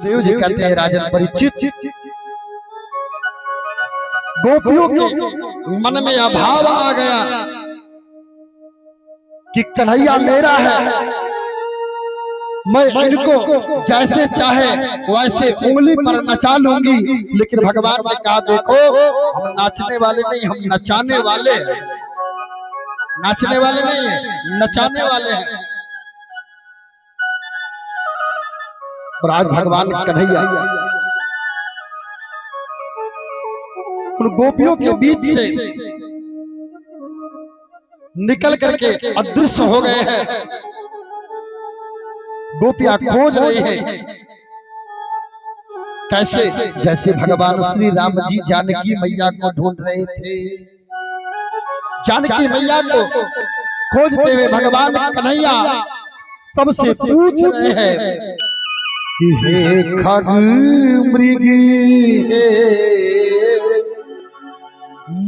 देव जी कहते हैं राजन परीक्षित, गोपियों के मन में अभाव आ गया कि कन्हैया मेरा है, मैं इनको जैसे चाहे वैसे उंगली पर नचा लूंगी। लेकिन भगवान ने कहा देखो हम नाचने वाले नहीं, हम नचाने वाले हैं। नाचने वाले नहीं है, नचाने वाले हैं। और आज भगवान कन्हैया उन गोपियों के बीच से निकल करके अदृश्य हो गए हैं। गोपियां खोज रही हैं कैसे, जैसे भगवान श्री राम जी जानकी मैया को ढूंढ रहे थे। जानकी मैया को खोजते हुए भगवान कन्हैया सबसे पूछ रहे हैं कि हे खग मृगी हे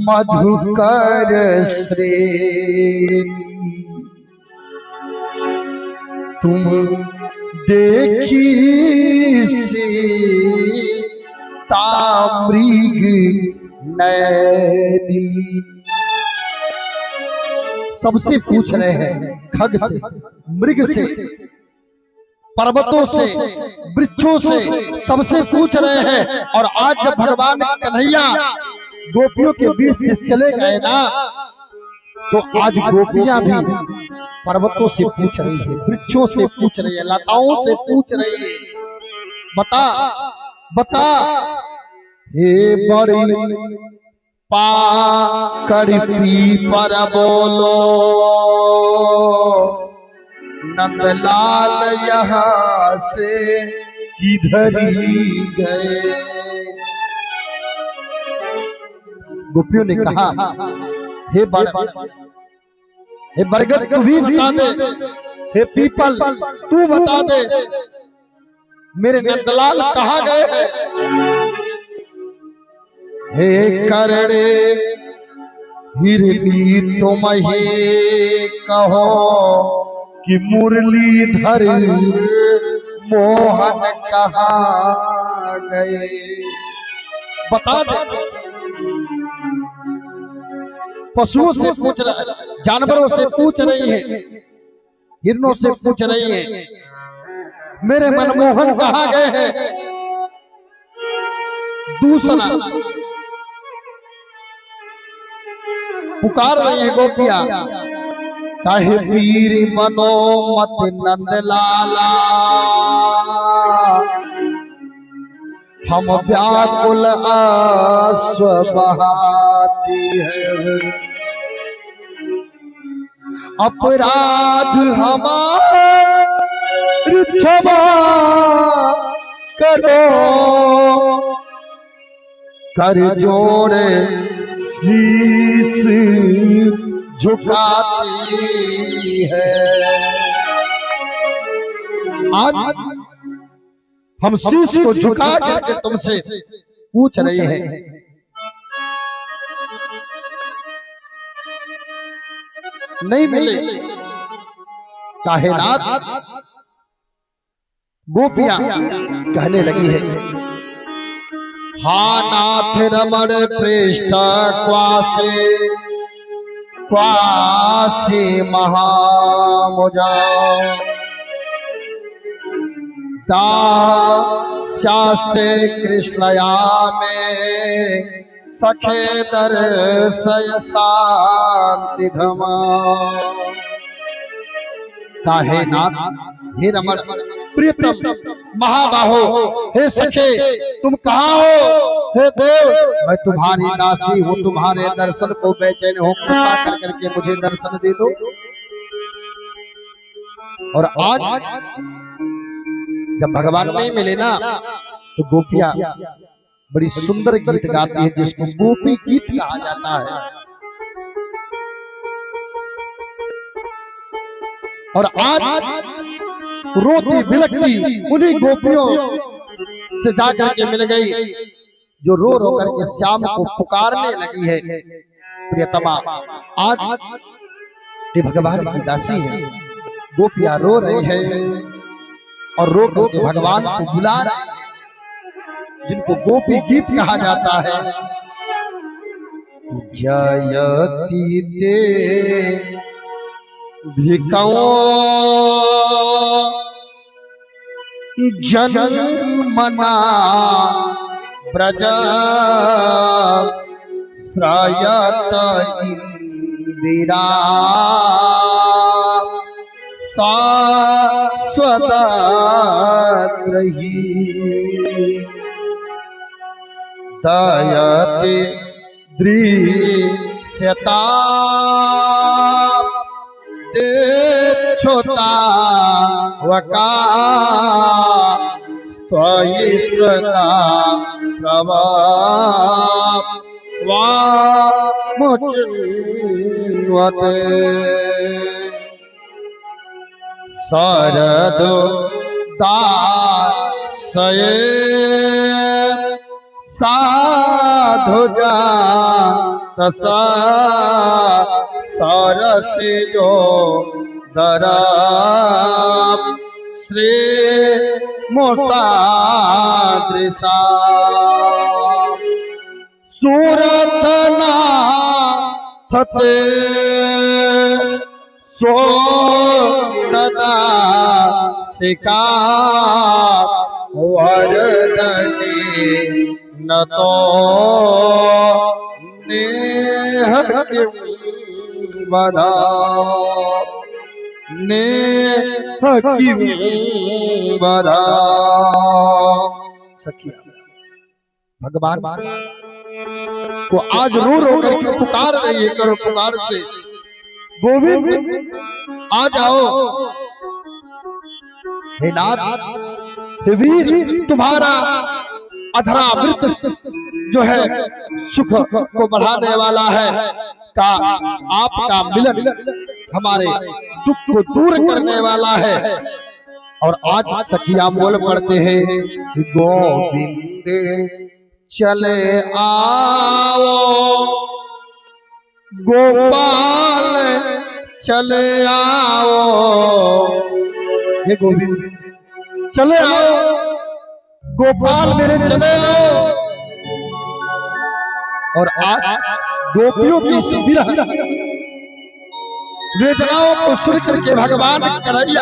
मधुकर श्रेणी, तुम देखी सीता मृग नैनी। सबसे पूछ रहे हैं, खग से, मृग से, पर्वतों से, वृक्षों से, सबसे पूछ रहे हैं। और आज जब भगवान कन्हैया गोपियों के बीच से चले गए ना, तो आज गोपियां भी पर्वतों से पूछ रही है, वृक्षों से पूछ रही है, लताओं से पूछ रही है, बता बता हे बड़ी पाकड़ पीपर बोलो, नंदलाल यहाँ से किधर गए। गोपियों ने कहा हे बरगद तू भी बता दे, हे पीपल तू बता दे मेरे नंदलाल कहाँ गए हैं। हे करड़े हिरनी तुम ही कहो कि मुरलीधर मोहन कहाँ गए। बता दे। पशुओं से पूछ रहा, जानवरों से पूछ रही है, हिरणों से पूछ रही है मेरे मनमोहन कहाँ गए हैं। दूसरा पुकार रही है गोपियां, काहे पीर बनो मत नंदलाला, हम व्याकुल आंसू बहाती है, अपराध हमारा क्षमा करो, कर जोड़े शीश झुकाती है। आज हम शीश को झुका करके तुमसे पूछ रहे हैं, नहीं मिले काहे नाथ। गोपियां कहने लगी है, हा नाथ रमण पृष्ठ क्वासे महामुजा, दास्यास्ते कृष्णया में सखे दर्शय शांति धमा। काहे नाथ, हे रमण प्रियतम महाबाहो, हे सखे तुम कहाँ हो। हे देव मैं तुम्हारी दासी हूँ, तुम्हारे दर्शन को बेचैन हो, कृपा कर करके मुझे दर्शन दे दो। और आज जब भगवान नहीं मिले ना, तो गोपियां बड़ी सुंदर गीत गाती है जिसको गोपी गीत कहा जाता है। और आज रोती बिलखती उन्हीं गोपियों से जाकर के मिल गई जो रो रो करके श्याम को पुकारने लगी है। प्रियतमा आज ये भगवान की दासी है, गोपियां रो रही है और रो करके भगवान को बुला रही है। जिनको गोपी गीत कहा जाता है। जयति ते भिकौ जन्मना ब्रज श्रायत इंदिरा शाश्वत दयते दृश्यता छोटा वका स्वयं शरद दासये साधुजा तसा सरसे जो दरा श्री मोसादृशा सूरतना थते सो कदा सिका वरदने न तो नेह बदा नेह बदा। सखिया भगवान को आज रो रो करके पुकार रही है, करो पुकार से गोविंद आ जाओ। हे नाथ, हे वीर, तुम्हारा अधरामृत जो है सुख को बढ़ाने वाला है, का आपका मिलन हमारे दुख को दूर करने वाला है। और आज सखिया बोल पड़ते हैं, गोविंद चले आओ, गोपाल चले आओ। हे गोविंद चले आओ, गोपाल मेरे चले आओ। और आज गोपियों की विरह वेदनाओं को सुन करके भगवान कन्हैया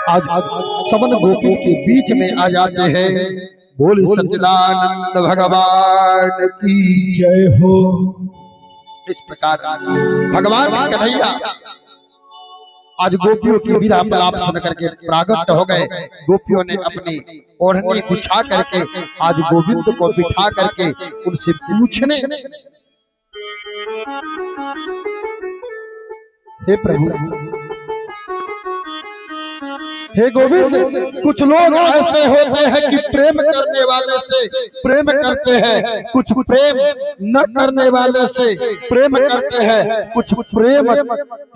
आज सबन गोपियों के बीच में आ जाते हैं। बोल सच्चिदानंद भगवान की जय हो। इस प्रकार भगवान कन्हैया आज गोपियों की विरह प्रलाप सुन करके प्रागट हो गए। गोपियों ने अपनी ओढ़नी बिछा करके आज गोविंद को बिठा करके उनसे पूछने, हे प्रभु, हे गोविंद, कुछ लोग ऐसे होते हैं कि प्रेम करने वाले से प्रेम करते हैं, कुछ प्रेम न करने वाले से प्रेम करते हैं, कुछ प्रेम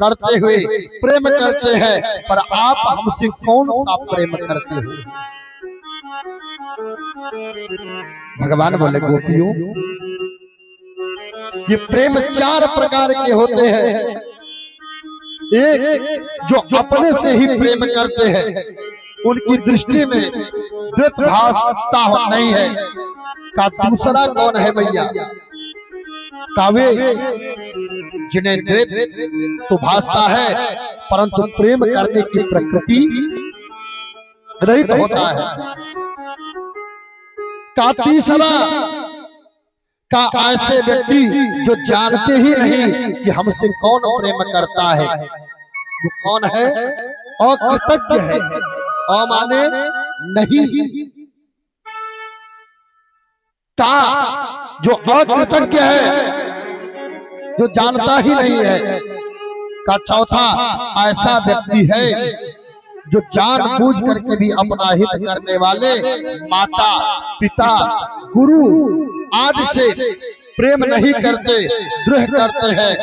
करते हुए प्रेम करते हैं, पर आप हमसे कौन सा प्रेम करते हो? भगवान बोले, गोपियों, ये प्रेम चार प्रकार के होते हैं। एक जो अपने से ही प्रेम करते हैं, उनकी दृष्टि में द्वैत भासता नहीं है। का दूसरा कौन है भैया? कावे जिन्हें द्वैत तो भासता है, परंतु प्रेम करने की प्रकृति रहित होता है। का तीसरा का ऐसे व्यक्ति जो जानते ही नहीं कि हमसे कौन प्रेम करता है, वो कौन है? अकृतज्ञ है। अमाने नहीं का जो अकृतज्ञ है, जो जानता ही नहीं है। का चौथा ऐसा व्यक्ति है जो जानबूझ करके भी अपना हित करने वाले माता पिता गुरु आदि से प्रेम नहीं करते, द्रोह करते हैं,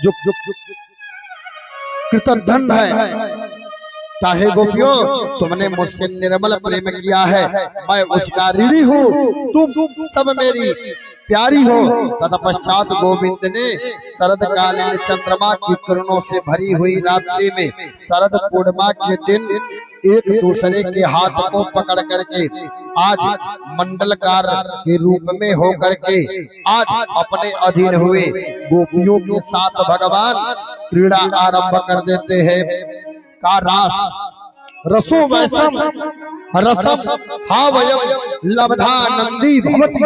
जो कृतघ्न है। चाहे गोपियों, तुमने मुझसे निर्मल प्रेम किया है, मैं उसका ऋणी हूँ, तुम सब मेरी प्यारी हो। तत्पश्चात गोविंद ने शरदकालीन चंद्रमा की किरणों से भरी हुई रात्रि में शरद पूर्णिमा के दिन एक दूसरे के हाथ को पकड़ करके आज मंडलकार के रूप में होकर के आज अपने अधीन हुए गोपियों के साथ भगवान क्रीड़ा आरंभ कर देते हैं। का रास रसो वैसम रसम हा वयम लब्धा नंदी भवति।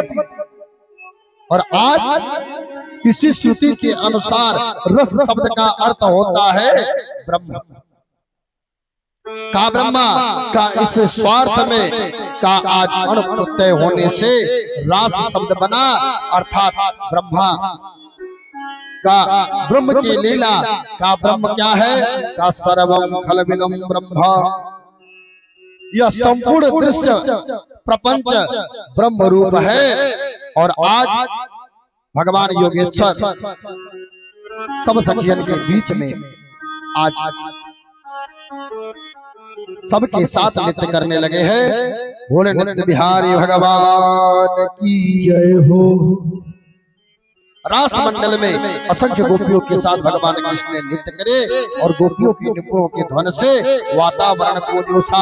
और आज इसी श्रुति के अनुसार रस शब्द का अर्थ होता है ब्रह्म का। ब्रह्मा का इस स्वार्थ में का आज अण प्रत्यय होने से रास शब्द बना, अर्थात ब्रह्मा का ब्रह्म की लीला का ब्रह्म क्या है का सर्वम खलविदम ब्रह्म। यह संपूर्ण दृश्य प्रपंच ब्रह्म रूप है। और आज भगवान योगेश्वर सब सखियन के बीच में आज सबके साथ नृत्य करने लगे हैं। भोले नृत्य बिहारी भगवान की जय हो। रास मंडल में असंख्य गोपियों के साथ भगवान कृष्ण ने नृत्य करे और गोपियों की निपुणों के ध्वन से वातावरण को जोशा,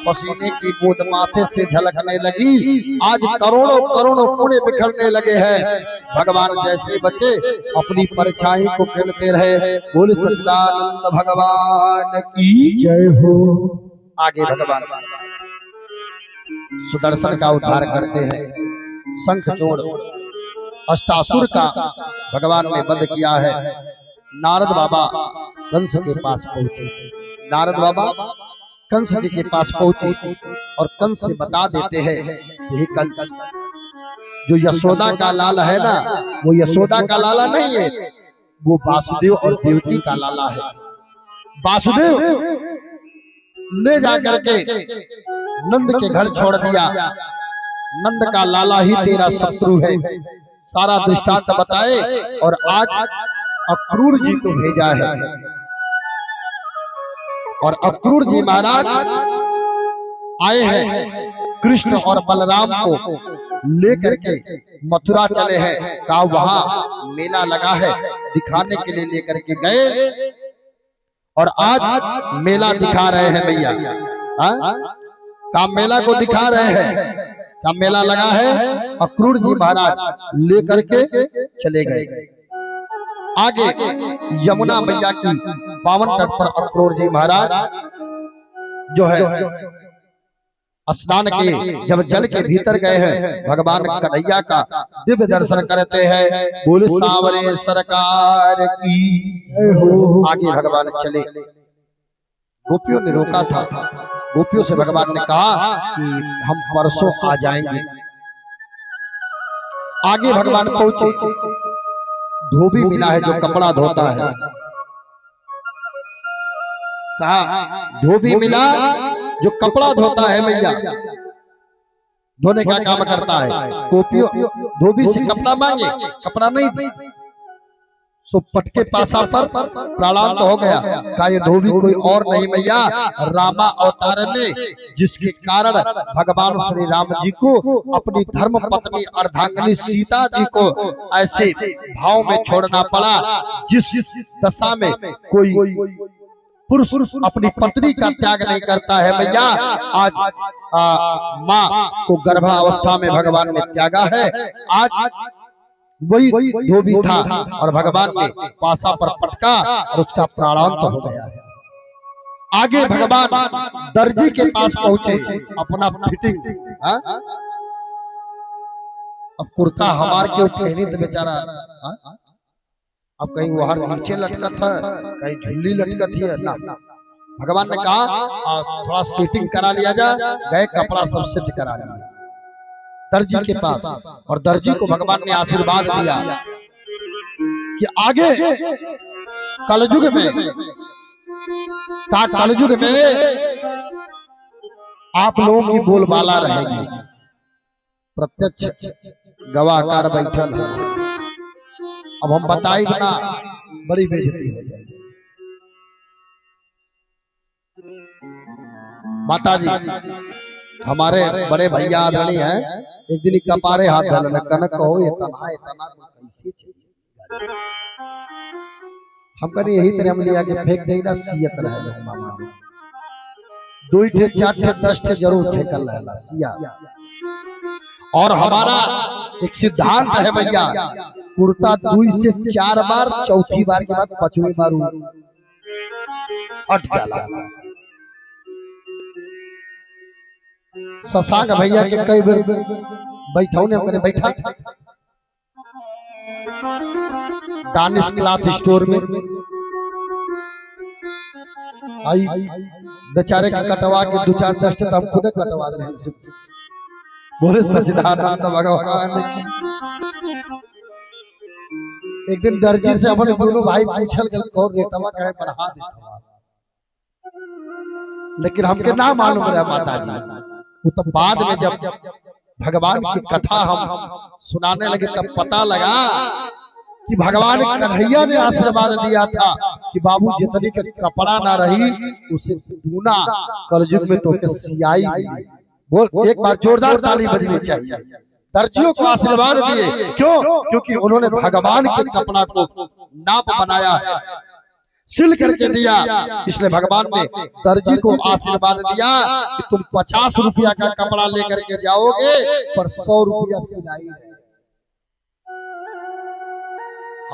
पसीने की बूंद माथे से झलकने लगी। आज करोड़ों करोड़ों पुण्य बिखरने लगे हैं। भगवान जैसे बच्चे अपनी परछाई को खेलते रहे। बोले सच्चिदानंद भगवान की जय हो। आगे भगवान सुदर्शन का उद्धार करते हैं। शंख चूड़ अष्टासुर का भगवान ने वध किया है। नारद बाबा कंस के पास पहुंचे। नारद बाबा कंस जी के पास पहुंचे और कंस से बता देते हैं यही कंस जो यशोदा का लाला है ना, वो यशोदा का लाला नहीं है, वो वासुदेव और देवकी का लाला है। वासुदेव ले जाकर के नंद के घर छोड़ दिया। नंद का लाला ही तेरा शत्रु है, सारा दृष्टांत बताए। और आज अक्रूर जी को भेजा है और अक्रूर जी महाराज आए हैं कृष्ण और बलराम को लेकर के मथुरा चले हैं। का वहां मेला लगा है, दिखाने के लिए लेकर के गए और आज मेला दिखा रहे हैं भैया। का मेला को दिखा रहे हैं, का मेला लगा है। अक्रूर जी महाराज लेकर के चले गए। आगे यमुना मैया की पावन तट पर अक्रूर जी महाराज जो है स्नान के जब जल के भीतर गए हैं, भगवान कन्हैया का दिव्य दर्शन करते हैं। बोले सावरे सरकार की। आगे भगवान चले। गोपियों ने रोका था। गोपियों से भगवान ने कहा कि हम परसों आ जाएंगे। आगे भगवान पहुंचे। धोबी मिला है जो कपड़ा धोता है। कहा धोबी मिला जो कपड़ा धोता है मैया। धोने का काम करता है। गोपियों धोबी से कपड़ा मांगे, कपड़ा नहीं दी। सो पटके पासा पर प्राणांत हो गया। का ये धोबी कोई और नहीं मैया, रामा अवतार में जिसके कारण भगवान श्री राम जी को अपनी धर्म पत्नी अर्धांगिनी सीता जी को ऐसे भाव में छोड़ना पड़ा। जिस दशा में कोई पुरुष अपनी पत्नी का त्याग नहीं करता है मैया। आज माँ को गर्भावस्था में भगवान ने त्यागा है। आज वही धोबी था और भगवान ने पासा पर पटका और उसका प्राणांत हो गया है। आगे भगवान दर्जी के पास पहुंचे। अपना फिटिंग अब कुर्ता हमार के उठेनी तो बेचारा अब कहीं वो हर नीचे लटकत है, कहीं झुल्ली लटकत है ना। भगवान ने कहा थोड़ा सेटिंग करा लिया जा। गए कपड़ा सब सिद्ध करा लिया दर्जी के पास। और दर्जी को भगवान ने आशीर्वाद दिया कि आगे कलयुग में कलयुग में आप लोगों की बोलबाला रहेगी। प्रत्यक्ष गवाहकार बैठल है। अब हम बताई ना, बड़ी बेइज्जती हो जाएगी। माता जी हमारे बड़े भैया आदरणीय हैं। एक दिन कपारे हाथ डालन कनक कहो इतना इतना कैसे हम करी यही तरह हम लिया के फेंक देई ना सियत रहे मामा। 2 ठे 4 ठे 10 ठे जरूर फेंकल रहला सिया। और हमारा एक सिद्धांत है भैया, कुर्ता 2 से 4 बार, चौथी बार के बाद 5वीं बार हट जाला। शशांक भैया के कई बार बैठा ने हमने बैठा दानिश क्लॉथ स्टोर में आई, बेचारे का कटवा के 2-4 दस्ट हम खुद कटवा दे हमसे। बोले सच्चिदानंद भगवान। एक दिन दर्जी से अपने दोनों भाई पूछल गल और रेटवा कहे बढ़ा देता, लेकिन हमके ना मालूम रहा माता जी। वो तो बाद में जब भगवान की कथा हम सुनाने लगे तब पता लगा कि भगवान कन्हैया ने आशीर्वाद दिया था कि बाबू जितनी का कपड़ा ना रही उसे दूना कलयुग में तो के सियाई। बोल एक बार जोरदार ताली बजनी चाहिए। दर्जियों को आशीर्वाद दिए, क्यों? क्योंकि उन्होंने भगवान के कपड़ा को नाप बनाया है, सिल करके दिया। इसलिए भगवान ने दर्जी को आशीर्वाद दिया कि तुम 50 रुपया का कपड़ा लेकर के जाओगे पर 100 रुपया सिलाई है।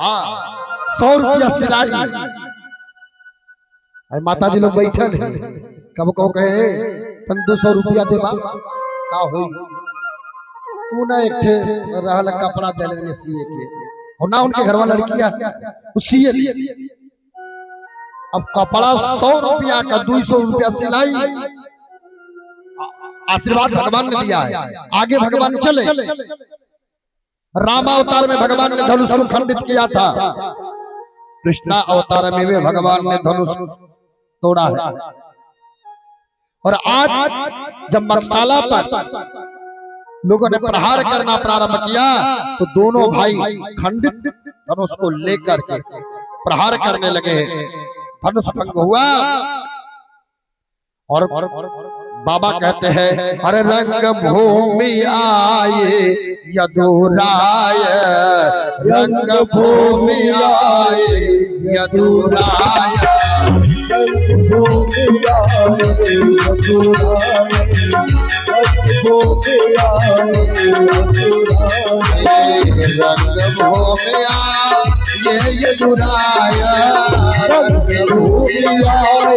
हाँ, 100 रुपया सिलाई। माता जी लोग बैठल है, कब कब कहे तन 200 रुपया देवा का होई। ना एक रहल कपड़ा दे सिए के और ना उनके घर वाला लड़कियां सिए। अब कपड़ा 100 रुपया का 200 रुपया सिलाई। आशीर्वाद भगवान ने दिया है। आगे भगवान चले, राम अवतार में भगवान ने धनुष को खंडित किया था, कृष्णा अवतार में भी भगवान ने धनुष तोड़ा है। और आज जब मकसाला पर लोगों ने प्रहार करना प्रारंभ किया तो दोनों भाई खंडित धनुष को लेकर के प्रहार करने लगे। धनुष भंग हुआ और बाबा कहते हैं हरे रंग भूमि आए यदुराय, रंग भूमि आए यदुराय, रंग भूमि आए यदुराय, रंग भूमि आए यदुराय, रंग भूमि आए यदुराय, रंग भूमि आए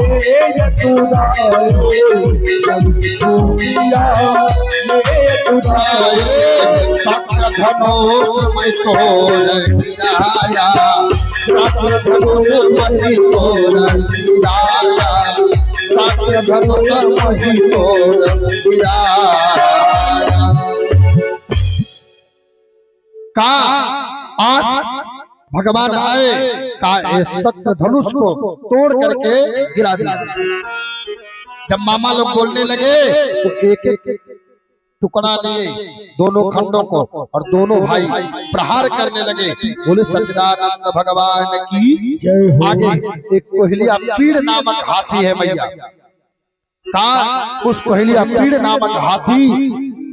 यदुराय, शक्र धनुष में तोड़ गिराया, शक्र धनुष में तोड़ गिराया, शक्र धनुष में तोड़ गिराया। का आज भगवान आए का शक्र धनुष को तोड़ करके गिरा दिया। जब मामा लोग बोलने लगे तो एक एक टुकड़ा लिए दोनों खंडों को और दोनों भाई प्रहार करने लगे। बोले सच्चिदानंद भगवान की जय हो। आगे एक कोहलिया पीड़ नामक हाथी है मैया का, उस कोहलिया पीड़ नामक हाथी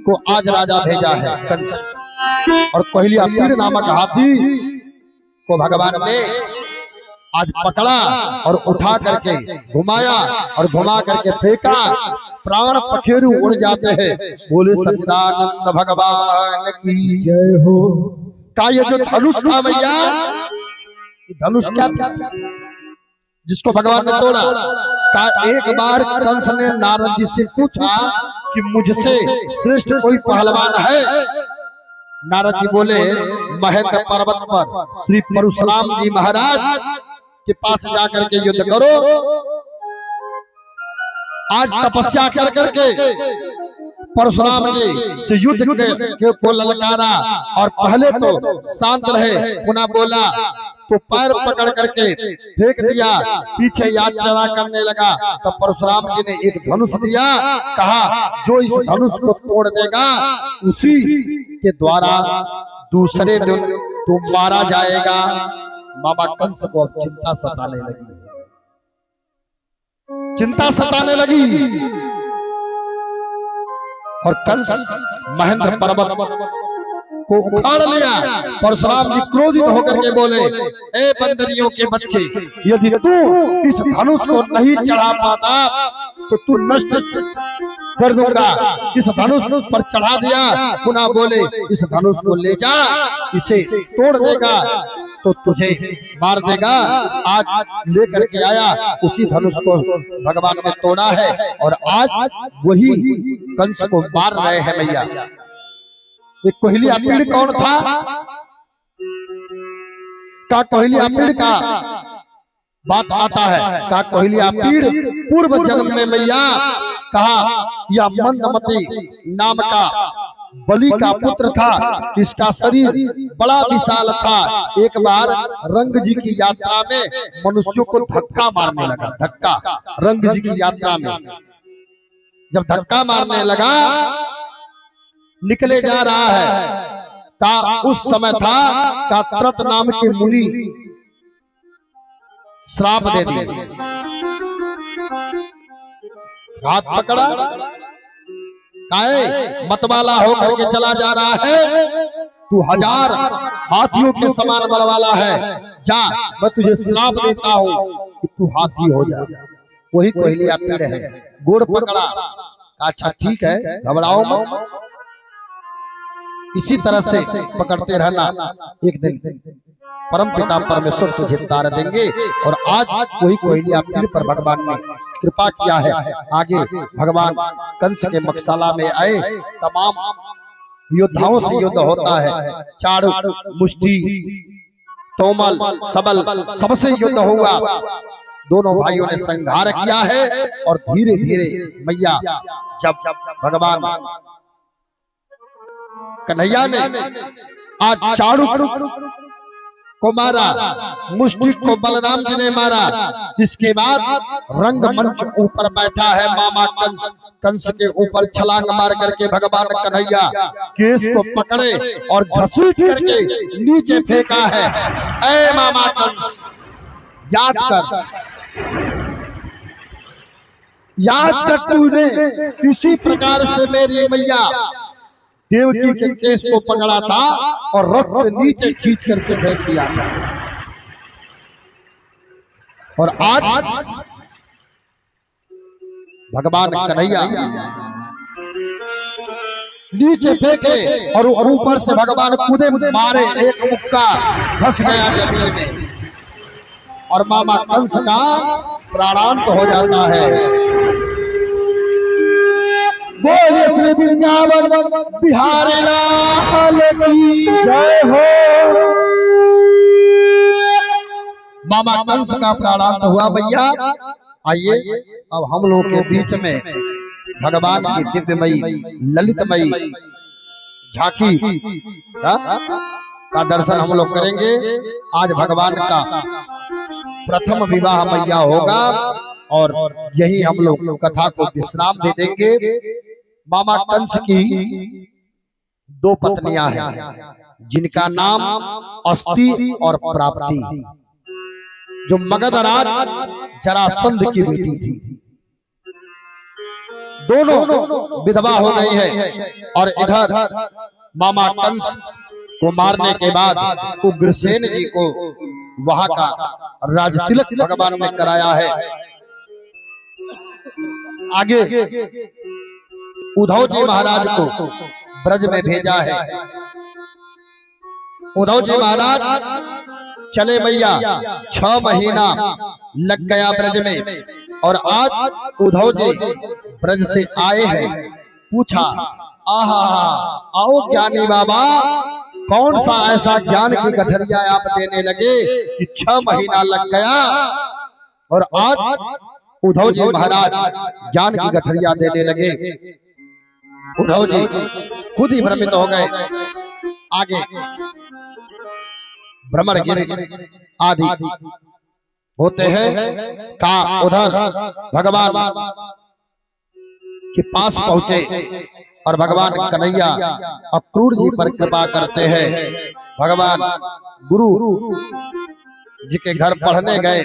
को आज राजा भेजा है कंस, और कोहलिया पीड़ नामक हाथी को भगवान ने आज पकड़ा और उठा करके घुमाया और घुमा करके फेंका, प्राण पखेरु उड़ जाते हैं। बोले सच्चिदानंद भगवान की जय हो। का ये जो धनुष था भैया, धनुष क्या था जिसको भगवान ने तोड़ा? का एक बार कंस ने नारद जी से पूछा कि मुझसे श्रेष्ठ कोई पहलवान है? नारद जी बोले महेंद्र पर्वत पर श्री परशुराम जी महाराज के पास जाकर के युद्ध करो। आज तपस्या कर करके परशुराम जी से युद्ध को ललकारा और पहले तो शांत रहे, पुनः बोला तो पैर पकड़ करके फेंक दिया, पीछे यात्रा करने लगा। तब परशुराम जी ने एक धनुष दिया, कहा जो इस धनुष को तोड़ देगा उसी के द्वारा दूसरे दिन तू मारा जाएगा। बाबा कंस को अब चिंता सताने लगी, चिंता सताने लगी और कंस महेंद्र पर्वत को उखाड़ लिया। परशुराम जी क्रोधित होकर के बोले, ए बंदरियों के बच्चे, यदि तू इस धनुष को नहीं चढ़ा पाता तो तू नष्ट कर दूंगा। इस धनुष पर चढ़ा दिया, पुनः बोले इस धनुष को ले जा, इसे तोड़ देगा तो तुझे मार देगा। आज लेकर के आया, उसी धनुष को भगवान ने तोड़ा है और आज वही कंस को मार रहे हैं मैया। ये कोहली अपीड़ कौन था? का कोहली अपीड़ का बात आता है। का कोहली अपीड़ पूर्व जन्म में मैया कहा यह मंदमती नाम का बलि का पुत्र था, इसका शरीर बड़ा विशाल था। एक बार रंग जी की यात्रा में मनुष्यों को धक्का मारने लगा। धक्का रंग जी की यात्रा में जब धक्का मारने लगा, निकले जा रहा है, का उस समय था का त्रत नाम के मुनि श्राप दे दिए, हाथ पकड़ा, काहे मतवाला होकर के चला जा रहा है, तू 1000 हाथियों के समान बल वाला है, जा मैं तुझे श्राप देता हूं कि तू हाथी हो जा। वही कोहली अपीड़ है। गोड़ पकड़ा, अच्छा ठीक है घबराओ मत, इसी तरह से पकड़ते रहना, एक दिन परम पिता परमेश्वर तुझे तार देंगे। और आज वही कोहली अपीड़ पर भगवान ने कृपा किया है। आगे भगवान कंस के मकसाला में आए, तमाम योद्धाओं से युद्ध होता है, चाड़ू मुष्टि तोमल सबल सबसे युद्ध हुआ। दोनों भाइयों ने संहार किया है और धीरे धीरे मैया जब भगवान कन्हैया ने आज चाड़ू को मारा, मुष्टि को बलराम जी ने मारा, इसके बाद रंग मंच ऊपर बैठा है मामा कंस। कंस के ऊपर छलांग मार करके भगवान कन्हैया केस को पकड़े और घसीट करके नीचे फेंका है। ऐ मामा कंस, याद कर तूने इसी प्रकार से मेरी मैया देवकी के केस को पकड़ा था और रक्त नीचे खींच करके फेंक दिया था। और आज भगवान कन्हैया नीचे फेंके और ऊपर से भगवान कूदे मारे, एक मुक्का धस गया जमीन में और मामा कंस का प्राणांत हो जाता है। बोलिए श्री वृंदावन बिहारी लाल की जय हो। मामा कंस का प्राणांत हुआ मैया। आइए अब हम लोग के बीच में भगवान की दिव्यमयी ललितमयी झांकी का दर्शन हम लोग करेंगे। आज भगवान का प्रथम विवाह मैया होगा और यही हम लोग कथा को विश्राम दे देंगे। मामा कंस की 2 पत्नियां हैं, जिनका नाम अस्ति और प्राप्ति, जो मगध राज जरासंध की बेटी थी। दोनों विधवा हो गई है। और इधर मामा कंस को मारने के बाद उग्रसेन जी को वहां का राजतिलक भगवान ने कराया है। आगे उद्धव जी महाराज को ब्रज में भेजा है। उद्धव जी महाराज चले मैया, 6 महीना लग गया ब्रज में। और आज उद्धव जी ब्रज से आए हैं। पूछा, आहा आओ ज्ञानी बाबा, कौन सा ऐसा ज्ञान की गठरिया आप देने लगे कि 6 महीना लग गया। और आज उद्धव जी महाराज ज्ञान की गठरिया देने लगे। उद्धव जी खुद ही भ्रमित हो गए। आगे भ्रमरगिरि आदि होते हैं का उधर भगवान के पास पहुंचे और भगवान कन्हैया अक्रूर जी पर कृपा करते हैं। भगवान गुरु जी के घर पढ़ने गए।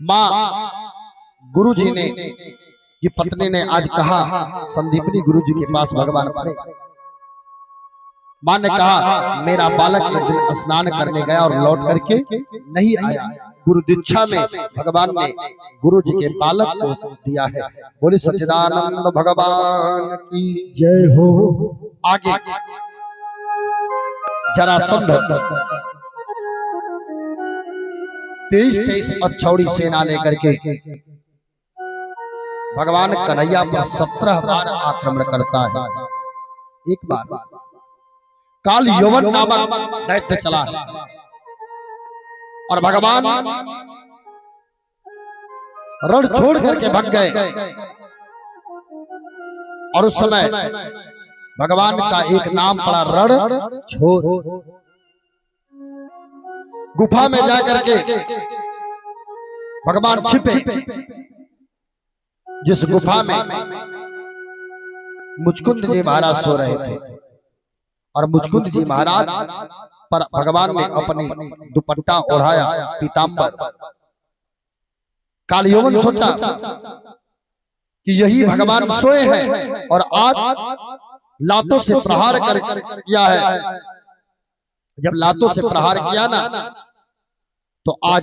माँ गुरु जी ने की पत्नी ने आज कहा संदीपनी गुरु जी के पास भगवान पढ़े। माँ ने कहा मेरा बालक एक दिन स्नान करने गया और लौट करके नहीं आया। गुरु दीक्षा में भगवान ने गुरु जी के बालक को दिया है। बोले सच्चिदानंद भगवान की जय हो। आगे जरासंध 23 अक्षौड़ी सेना लेकर के भगवान कन्हैया पर 17 बार आक्रमण करता है। एक बार काल यवन नामक दैत्य चला है और भगवान रण छोड़ करके भाग गए। और उस समय भगवान का एक नाम पड़ा रण छोड़। गुफा में जाकर के भगवान छिपे। जिस गुफा में मुचकुंद जी महाराज सो रहे थे और मुचकुंद जी महाराज पर भगवान ने अपनी दुपट्टा ओढ़ाया, पीतांबर। कालयवन सोचा कि यही भगवान सोए हैं और आज लातों से प्रहार कर किया है। जब लातों से प्रहार किया ना तो आज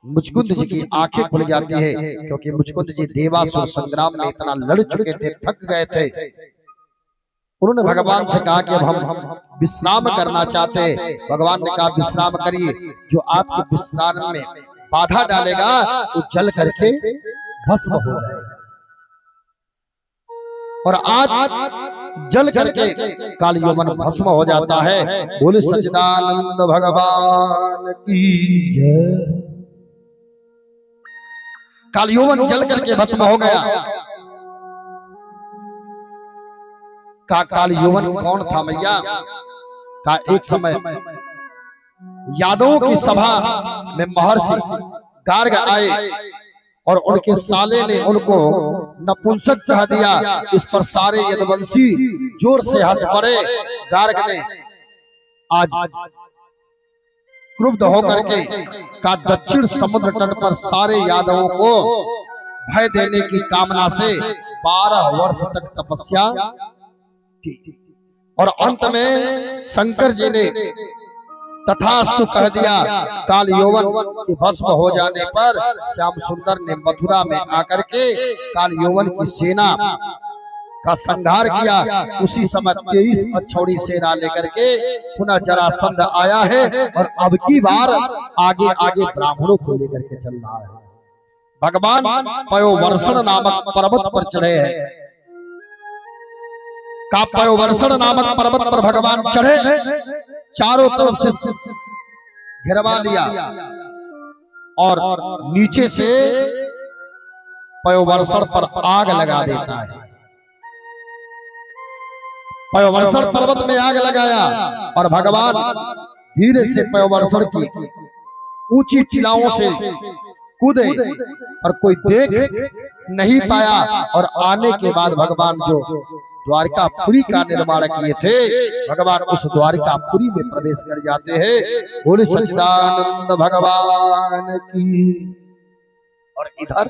मुचकुंद जी की आंखें खुल जाती है, क्योंकि मुचकुंद जी देवासुर संग्राम में इतना लड़ चुके थे, थक गए थे। उन्होंने भगवान से कहा कि अब हम विश्राम करना चाहते हैं। भगवान ने कहा विश्राम करिए, जो आपके विश्राम में बाधा डालेगा वो जल करके भस्म हो जाएगा। और आज जल करके कालयवन भस्म हो जाता है। बोले सच्चिदानंद भगवान की जय। कालयवन जल करके भस्म हो गया। का कालयवन कौन था मैया? का एक समय यादवों की सभा में महर्षि गार्ग आए और उनके साले ने उनको नपुंसक कह दिया। इस पर सारे यदुवंशी जोर से हंस पड़े। गार्ग ने आज क्रुद्ध होकर के का दक्षिण समुद्र तट पर सारे यादवों को भय देने की कामना से 12 वर्ष तक तपस्या की। और अंत में शंकर जी ने तथास्तु कह दिया। काल यौवन के भस्म हो जाने पर श्याम सुंदर ने मथुरा में आकर के काल यौवन की सेना का संहार किया। उसी समय 23 अक्षौड़ी सेना लेकर के पुनः जरासंध आया है और अब की बार आगे आगे ब्राह्मणों को लेकर के चल रहा है। भगवान पयोवर्षण नामक पर्वत पर चढ़े हैं। का पयोवर्षण नामक पर्वत पर भगवान चढ़े, चारों तरफ से घेरवा लिया और नीचे से पयोवर्षण पर आग लगा देता है। पयोवर्षण पर्वत में आग लगाया और भगवान धीरे से पयोवर्षण की ऊंची टीलाओं से कूदे और कोई देख नहीं पाया। और आने के बाद भगवान जो द्वारकापुरी का निर्माण किए थे, भगवान उस द्वारकापुरी में प्रवेश कर जाते हैं। बोले सच्चिदानंद भगवान की। और इधर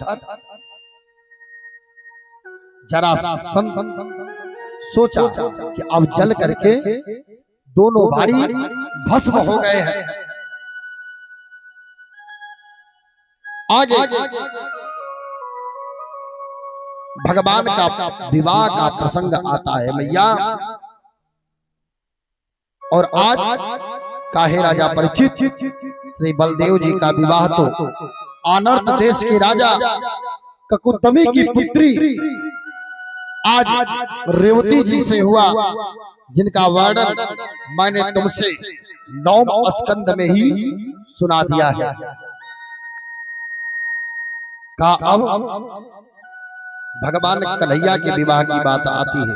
जरासंध सोचा कि अब जल करके दोनों भाई भस्म हो गए हैं। आगे भगवान का विवाह का प्रसंग आता है मैया। और आज काहे राजा परीक्षित श्री बलदेव जी का विवाह तो अनर्थ देश के राजा ककुतमी की पुत्री आज रेवती जी से हुआ, जिनका वर्णन मैंने तुमसे 9वें स्कंद में ही सुना दिया है। का अब भगवान कन्हैया के विवाह की बात आती है।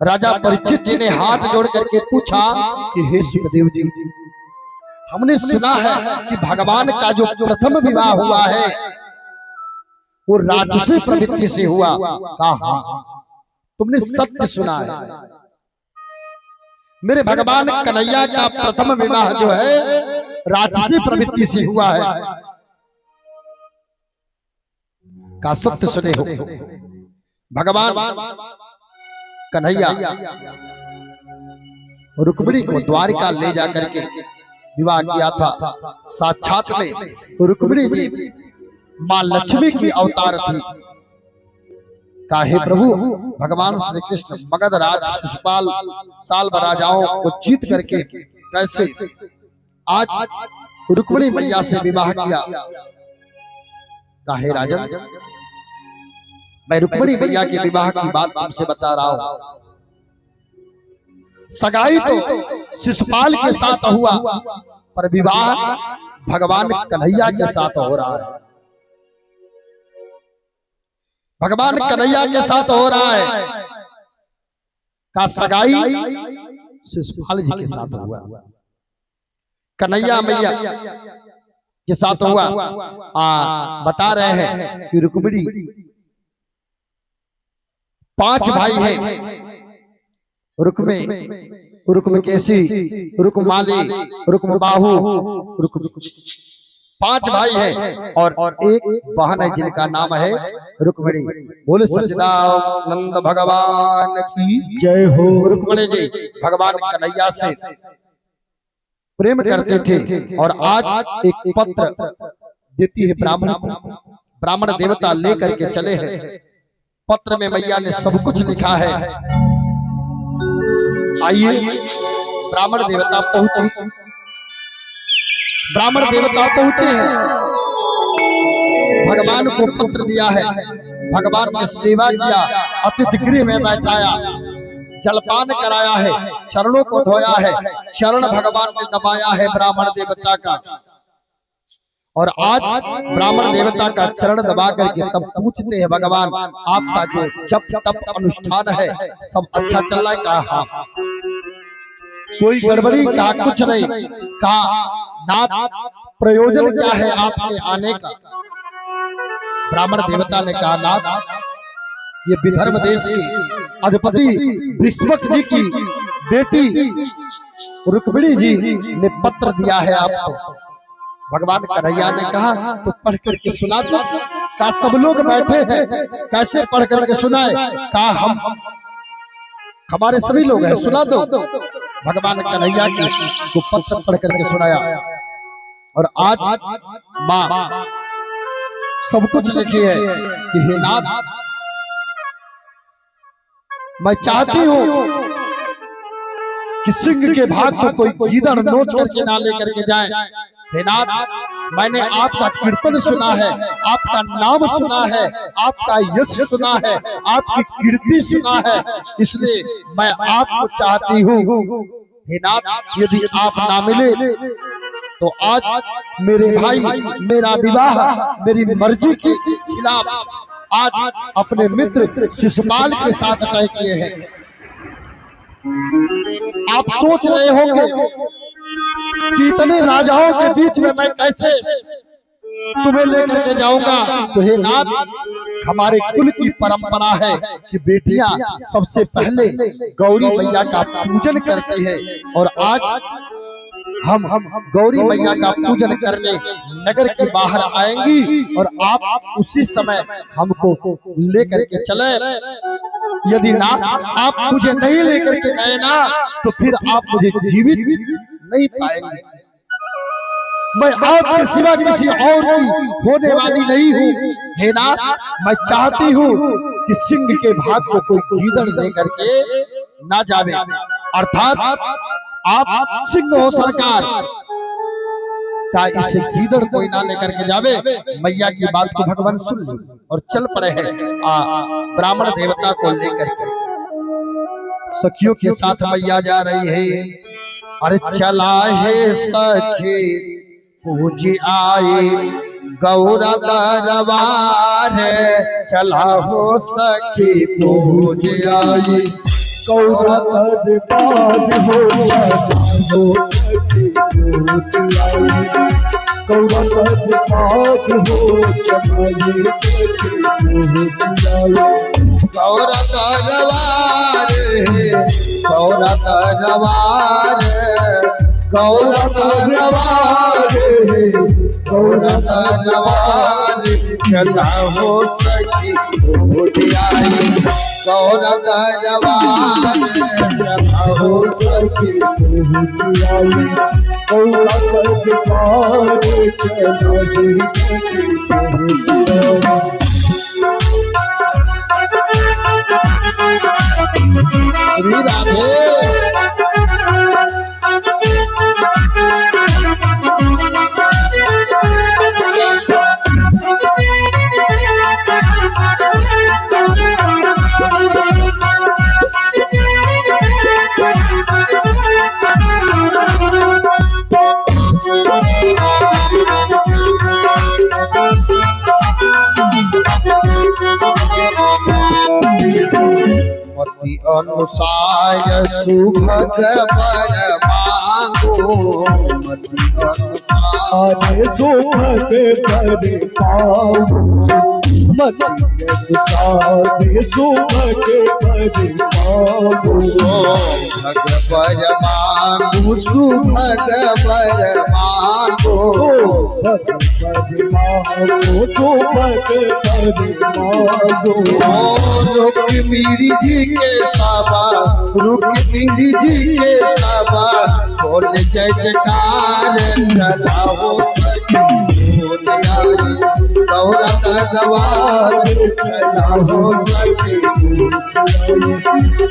राजा परीक्षित जी ने हाथ जोड़ करके पूछा कि हे सुखदेव जी, हमने सुना है कि भगवान का जो प्रथम विवाह हुआ है वो राक्षसी प्रवृत्ति से हुआ। कहा तुमने सत्य सुना है। मेरे भगवान कन्हैया का प्रथम विवाह जो है राक्षसी प्रवृत्ति से हुआ है। का सत्य सुने हो। भगवान कन्हैया रुक्मिणी को द्वारका ले जाकर के विवाह किया था। साक्षात में रुक्मिणी जी मां लक्ष्मी की अवतार थी। काहे प्रभु भगवान श्री कृष्ण मगध राज शिशुपाल साल राजाओं को जीत करके कैसे आज रुक्मिणी मैया से विवाह किया। काहे राजन, मैं रुक्मिणी मैया के विवाह की बात तुमसे बता रहा हूं। सगाई तो शिशुपाल के साथ हुआ, पर विवाह भगवान कन्हैया के साथ हो रहा है। भगवान कन्हैया के साथ हो रहा है। का सगाई शिशुपाल जी के साथ हुआ, कन्हैया मैया के साथ हुआ। बता रहे हैं कि रुक्मिणी 5 भाई हैं। रुक्मकेशी, रुक्माली, रुक्मबाहु, 5 भाई हैं और एक बहन है जिनका नाम है रुक्मिणी। बोले सच्चिदानंद भगवान की जय हो। रुक्मिणी जी भगवान कन्हैया से प्रेम करते थे और आज एक पत्र देती है ब्राह्मण को। ब्राह्मण देवता लेकर के चले हैं। पत्र में मैया ने सब कुछ लिखा है। आइए ब्राह्मण देवता पहुंचे। ब्राह्मण देवता पहुंचे हैं, भगवान को पत्र दिया है। भगवान ने सेवा किया, अतिथि गृह में बैठाया, जलपान कराया है, चरणों को धोया है, चरण भगवान ने दबाया है ब्राह्मण देवता का। और आज ब्राह्मण देवता का चरण दबा करके तब पूछते हैं भगवान आपका जो जप तप अनुष्ठान है सब अच्छा चल रहा है? कहा हाँ। कोई गड़बड़ी? कहा कुछ नहीं। कहा नाथ प्रयोजन क्या है आपके आने का? ब्राह्मण देवता ने कहा नाथ ये विदर्भ देश की अधिपति भीष्मक जी की बेटी रुक्मिणी जी ने पत्र दिया है आपको। भगवान कन्हैया ने कहा तो पढ़ करके सुना दो। कहा सब लोग बैठे हैं, कैसे पढ़ करके सुनाए? कहा हम हमारे सभी लोग हैं, सुना दो। भगवान कन्हैया को पत्र पढ़ करके सुनाया। और आज माँ सब कुछ लिखी है कि हे नाथ मैं चाहती हूँ कि सिंह के भाग को कोई गीदड़ नोच करके ना लेकर के जाए। हे नाथ मैंने आपका कीर्तन सुना है, आपका नाम सुना है, आपका यश सुना है, आपकी कीर्ति सुना है, इसलिए मैं आपको चाहती हूँ। हे नाथ यदि आप ना मिले तो आज मेरे भाई मेरा विवाह मेरी मर्जी के खिलाफ आज अपने मित्र शिशुपाल के साथ तय किए हैं। आप सोच रहे होंगे कि इतने राजाओं के बीच में मैं कैसे तुम्हें लेकर के जाऊंगा? तो हे नाथ हमारे कुल की परंपरा है कि बेटियां सबसे पहले गौरी मैया का पूजन करती है और आज हम गौरी मैया का पूजन करने नगर के बाहर आएंगी और आप उसी समय हमको लेकर के चले। यदि ना आप मुझे नहीं लेकर के गए ना तो फिर आप मुझे जीवित नहीं पाएंगे। मैं आपके सिवा किसी और की होने वाली नहीं हूँ। हे नाथ मैं चाहती हूँ कि सिंह के भाग को कोई गीदड़ लेकर के ना जावे, अर्थात आप सिंह हो सरकार का इसे गीदड़ कोई ना लेकर के जावे। मैया की बात को भगवान सुन ली और चल पड़े हैं ब्राह्मण देवता को लेकर के। सखियों के साथ मैया जा रही है। अरे चला है सखी पूज आई गौरा दरबार, चला हो सखी पूज आई गौरा दरबार हो गौरा दरबार हो गौरा दरबार गौरा दरबार गौरा दरबार गौरा दरबार चला हो सखी पूज आई गौरा दरबार चला हो सखी पहुँच आई गौरा दरबार चला जी सखी पहुँच श्री राधे मति अनुसार सुभग वर मांगो मति अनुसार सुभग वर पाओ मति अनुसार सुभग वर पाओ भग वर मांगो सुभग वर मांगो रुक्मिणी जी के साबा रुक्मिणी जी के साबा बोल जय जयकार चलाओ गौरा दरबार चलाओ सखी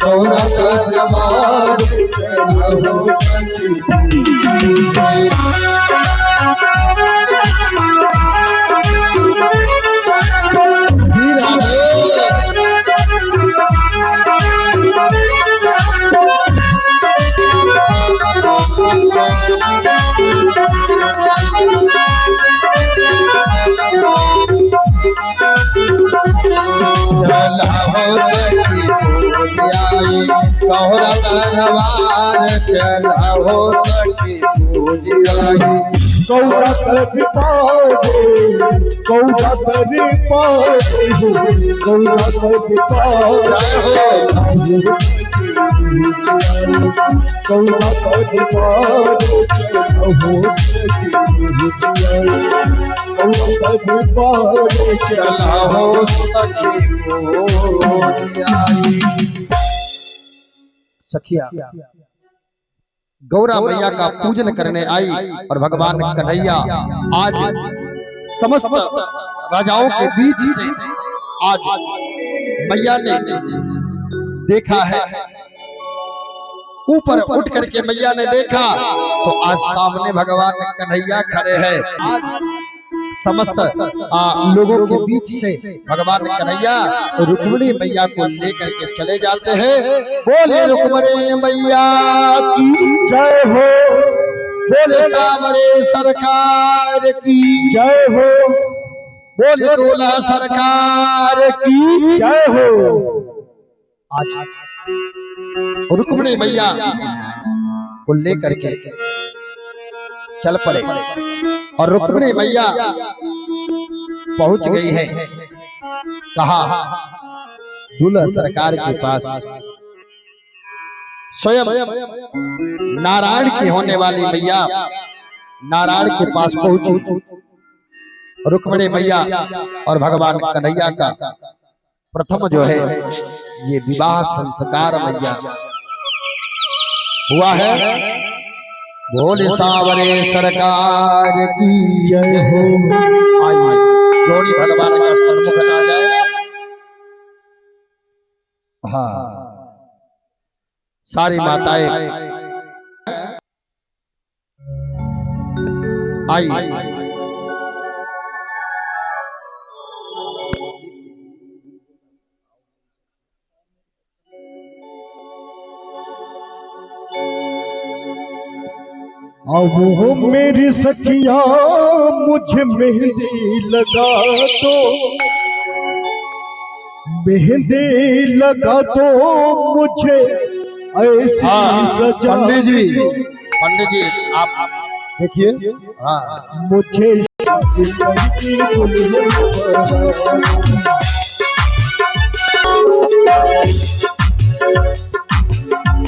गौरा दरबार चलाओ सखी गौरा दरबार चलाओ सखी पूज आई गौरा दरबार गौरा दरबार गौरा दरबार गौरा दरबार चलाओ सखी पूज आई। सखिया गौरा मैया का पूजन करने आई और भगवान कन्हैया आज समस्त राजाओं के बीच से आज मैया ने देखा है ऊपर उठ करके मैया ने देखा तो आज सामने भगवान कन्हैया खड़े हैं। समस्त लोगों के बीच से भगवान कन्हैया रुक्मिणी मैया को लेकर के चले जाते हैं। बोले रुक्मिणी मैया की जय हो बोले सावरे सरकार की जय हो बोले दूल्हा सरकार की जय हो। आज रुक्मिणी मैया को लेकर के चल पड़े और रुक्मिणी मैया पहुंच गई है कहा दूल्हा सरकार के पास। स्वयं नारायण की होने वाली मैया नारायण के पास पहुंची। रुक्मिणी मैया और भगवान कन्हैया का प्रथम जो है ये विवाह संस्कार मैया हुआ है। भोले सावरे सरकार की जय हो। आइए जोड़ी भगवान का सन्मुख आ जाए। हाँ सारी माताएं आई। अब हो मेरी सखिया मुझे मेहंदी लगा दो मेहंदी लगा दो मुझे ऐसी सजा। पंडित जी आप देखिए। हाँ मुझे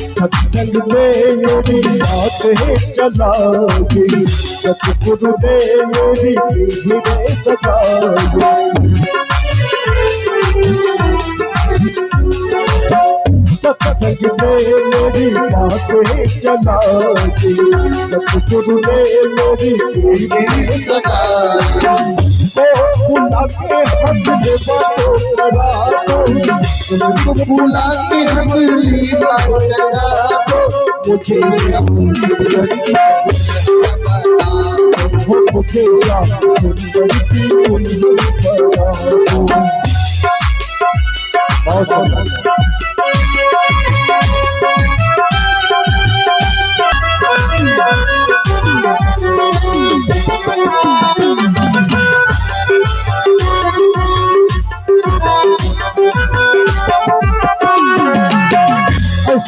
सत्संग में मेरी बात है चलाओगे सतगुरु ने मेरी धीरे सजाओगे। सत्संग में मेरी बातें चला दी, सतगुरु ने मेरी पीढ़ी सदा बुला के हमने बातों करा दो, बुला के हमली बात करा दो, मुझे मुझे सुंदर की उल्लू बता दो।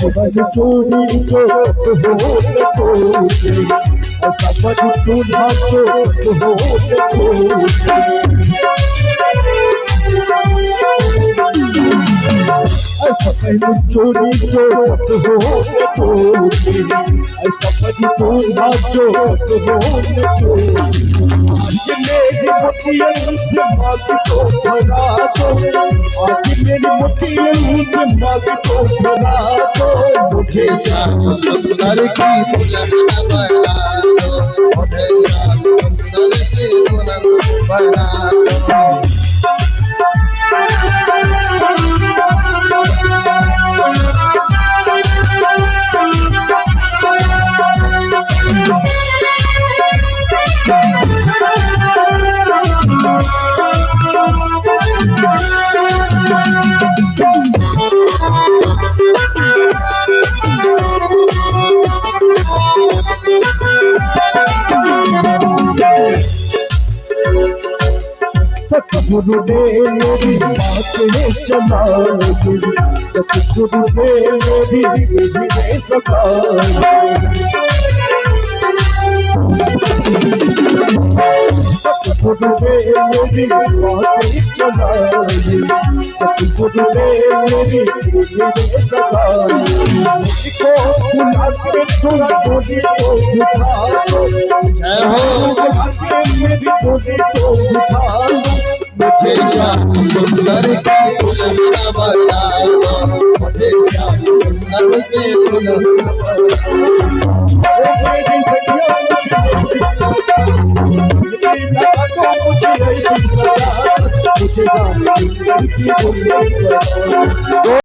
बहुत चोरी को हो सब दूल्हा को हो चोरी को हो सब दूल्हा को हो मेरी मोतियन से मांग को भरा दो, आज मेरी मोतियन से मांग को भरा दो, मुझे श्याम सुंदर की दुल्हन बना दो, मुझे श्याम सुंदर की दुल्हन बना दो। सतगुरु ने मेरी बातें चला दी, सतगुरु ने मेरी पीढ़ी सका सतगुरु ने मेरी बातें चला दी, सतगुरु ने मेरी पीढ़ी सका मुझको बुला के तुम बोली तो उठा दो, बुला के मेरी बोली तो उठा दो, मुझे श्याम सुंदर की दुल्हन बना दो, मुझे श्याम सुंदर की दुल्हन मुझे